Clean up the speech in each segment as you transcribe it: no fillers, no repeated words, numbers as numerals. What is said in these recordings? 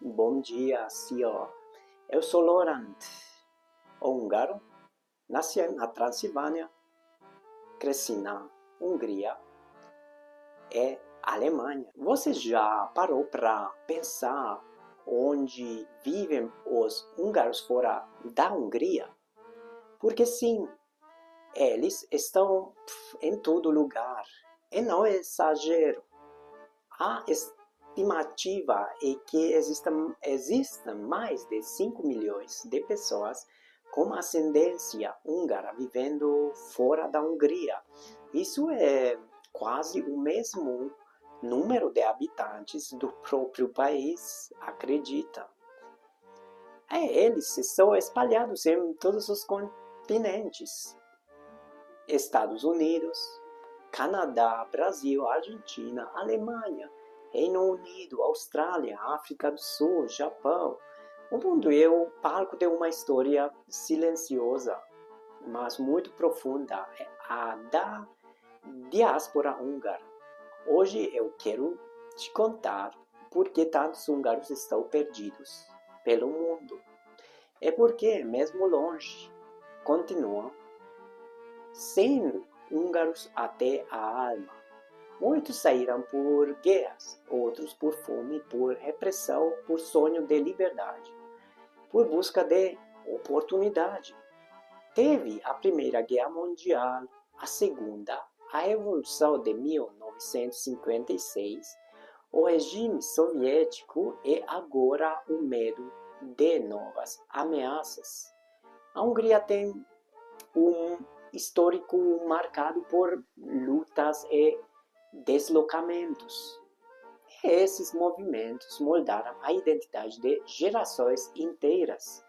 Bom dia, senhor. Eu sou Laurent, húngaro. Nasci na Transilvânia, cresci na Hungria e Alemanha. Você já parou para pensar onde vivem os húngaros fora da Hungria? Porque sim, eles estão em todo lugar. E não é exagero. A estimativa é que existam mais de 5 milhões de pessoas com ascendência húngara vivendo fora da Hungria. Isso é quase o mesmo número de habitantes do próprio país, acredita? Eles estão espalhados em todos os continentes. Estados Unidos, Canadá, Brasil, Argentina, Alemanha, Reino Unido, Austrália, África do Sul, Japão. O mundo é o palco de uma história silenciosa, mas muito profunda, a da diáspora húngara. Hoje eu quero te contar por que tantos húngaros estão perdidos pelo mundo. É porque, mesmo longe, continuam sem húngaros até a alma. Muitos saíram por guerras, outros por fome, por repressão, por sonho de liberdade, por busca de oportunidade. Teve a Primeira Guerra Mundial, a Segunda, a Revolução de 1956, o regime soviético e agora o medo de novas ameaças. A Hungria tem um histórico marcado por lutas e deslocamentos. E esses movimentos moldaram a identidade de gerações inteiras.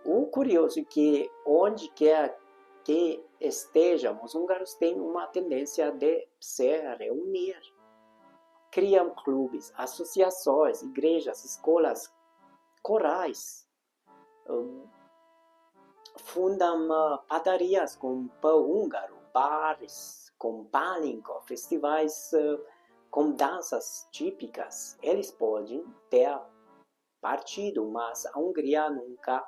O curioso é que onde quer que estejam, os húngaros têm uma tendência de se reunir. Criam clubes, associações, igrejas, escolas, corais. Fundam padarias com pão húngaro, bares com pálinco, festivais com danças típicas. Eles podem ter partido, mas a Hungria nunca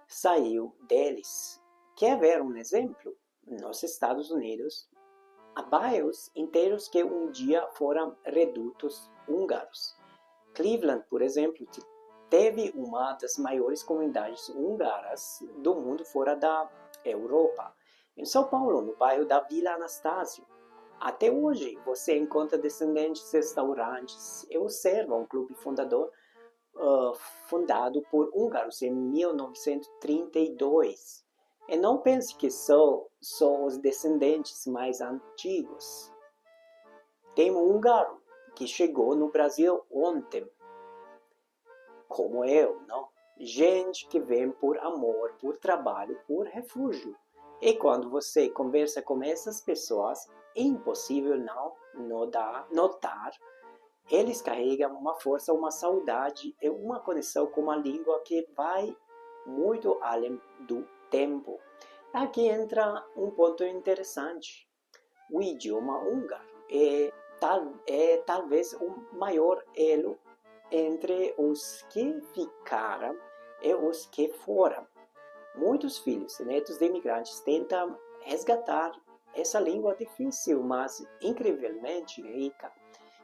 saiu deles. Quer ver um exemplo? Nos Estados Unidos, há bairros inteiros que um dia foram redutos húngaros. Cleveland, por exemplo, teve uma das maiores comunidades húngaras do mundo fora da Europa. Em São Paulo, no bairro da Vila Anastácio, até hoje você encontra descendentes de restaurantes e observa um clube fundado por húngaros em 1932. E não pense que são os descendentes mais antigos. Tem um húngaro que chegou no Brasil ontem, como eu, não? Gente que vem por amor, por trabalho, por refúgio. E quando você conversa com essas pessoas, é impossível não notar. Eles carregam uma força, uma saudade e uma conexão com a língua que vai muito além do tempo. Aqui entra um ponto interessante. O idioma húngaro é talvez o maior elo entre os que ficaram e os que foram. Muitos filhos e netos de imigrantes tentam resgatar essa língua difícil, mas incrivelmente rica.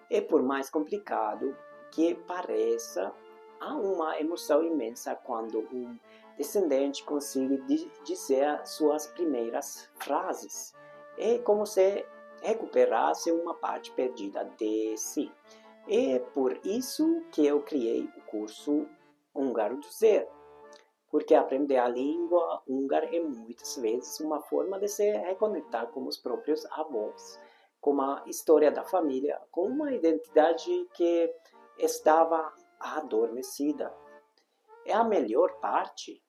E por mais complicado que pareça, há uma emoção imensa quando um descendente consegue dizer suas primeiras frases. É como se recuperasse uma parte perdida de si. É por isso que eu criei o curso Húngaro do Zero, porque aprender a língua húngara é muitas vezes uma forma de se reconectar com os próprios avós, com a história da família, com uma identidade que estava adormecida. É a melhor parte.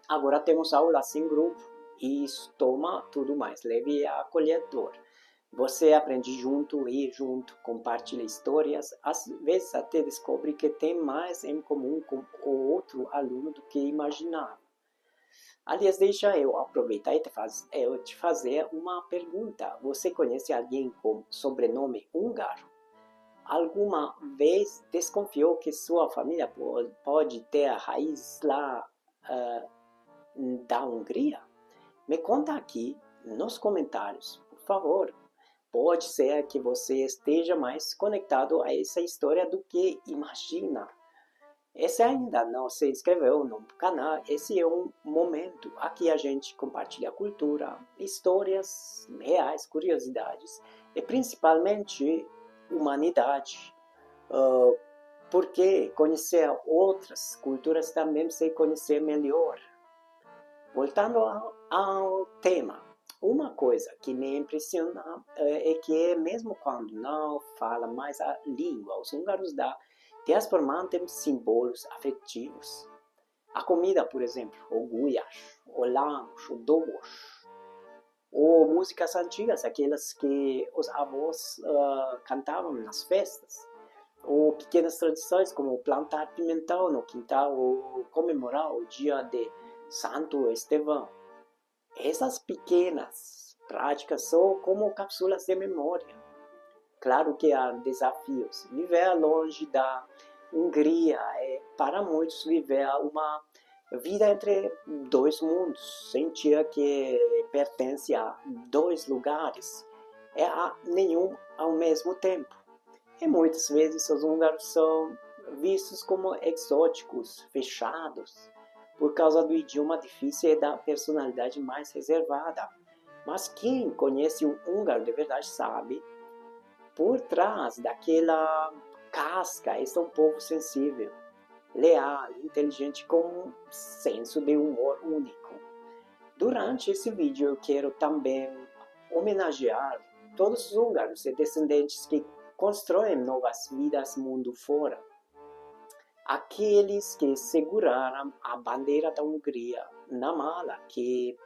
Agora temos aulas em grupo e isso toma tudo mais leve e acolhedor. Você aprende junto, ri junto, compartilha histórias, às vezes até descobre que tem mais em comum com o outro aluno do que imaginava. Aliás, deixa eu aproveitar e te fazer uma pergunta. Você conhece alguém com sobrenome húngaro? alguma vez desconfiou que sua família pode ter raízes lá da Hungria? Me conta aqui nos comentários, por favor. Pode ser que você esteja mais conectado a essa história do que imagina. Se ainda não se inscreveu no canal, esse é um momento aqui a gente compartilha cultura, histórias reais, curiosidades e principalmente humanidade. Porque conhecer outras culturas também se conhecer melhor. Voltando ao tema, uma coisa que me impressiona é que mesmo quando não fala mais a língua, os húngaros da diáspora mantêm símbolos afetivos. A comida, por exemplo, o gulyás, o lanche, o doboš, ou músicas antigas, aquelas que os avós cantavam nas festas, ou pequenas tradições como plantar pimentão no quintal ou comemorar o dia de Santo Estevão. Essas pequenas práticas são como cápsulas de memória. Claro que há desafios. Viver longe da Hungria é, para muitos, viver uma vida entre dois mundos, sentir que pertence a dois lugares, a nenhum ao mesmo tempo. E muitas vezes os húngaros são vistos como exóticos, fechados, por causa do idioma difícil e da personalidade mais reservada. Mas quem conhece o húngaro de verdade sabe, por trás daquela casca está um povo sensível, leal, inteligente, com um senso de humor único. Durante esse vídeo eu quero também homenagear todos os húngaros e descendentes que constroem novas vidas mundo fora. Aqueles que seguraram a bandeira da Hungria na mala, que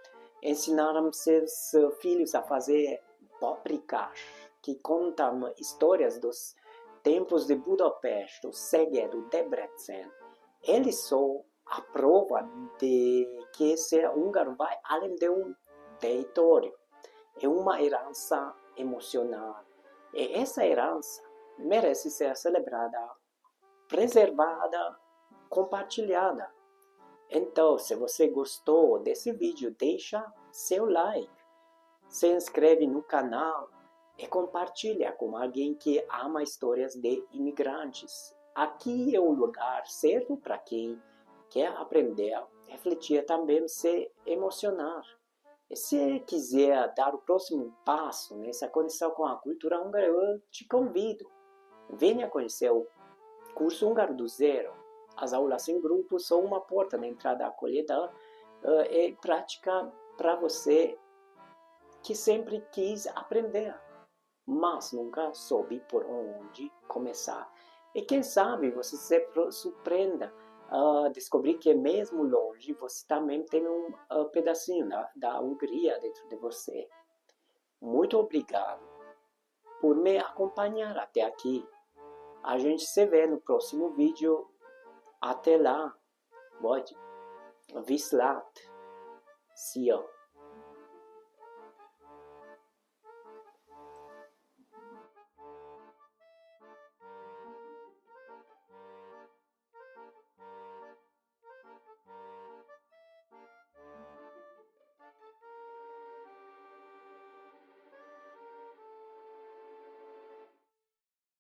ensinaram seus filhos a fazer paprikas, que contam histórias dos tempos de Budapeste, do Szeged, do Debrecen. Eles são a prova de que ser húngaro vai além de um território. É uma herança emocional. E essa herança merece ser celebrada, preservada, compartilhada. Então, se você gostou desse vídeo, deixa seu like, se inscreve no canal e compartilha com alguém que ama histórias de imigrantes. Aqui é o lugar certo para quem quer aprender, refletir, também se emocionar. E se quiser dar o próximo passo nessa conexão com a cultura húngara, eu te convido. Venha conhecer o curso húngaro do zero. As aulas em grupo são uma porta de entrada acolhedora e prática para você que sempre quis aprender, mas nunca soube por onde começar. E quem sabe você se surpreenda descobrir que mesmo longe você também tem um pedacinho da Hungria dentro de você. Muito obrigado por me acompanhar até aqui. A gente se vê no próximo vídeo. Até lá. Vislat. See you.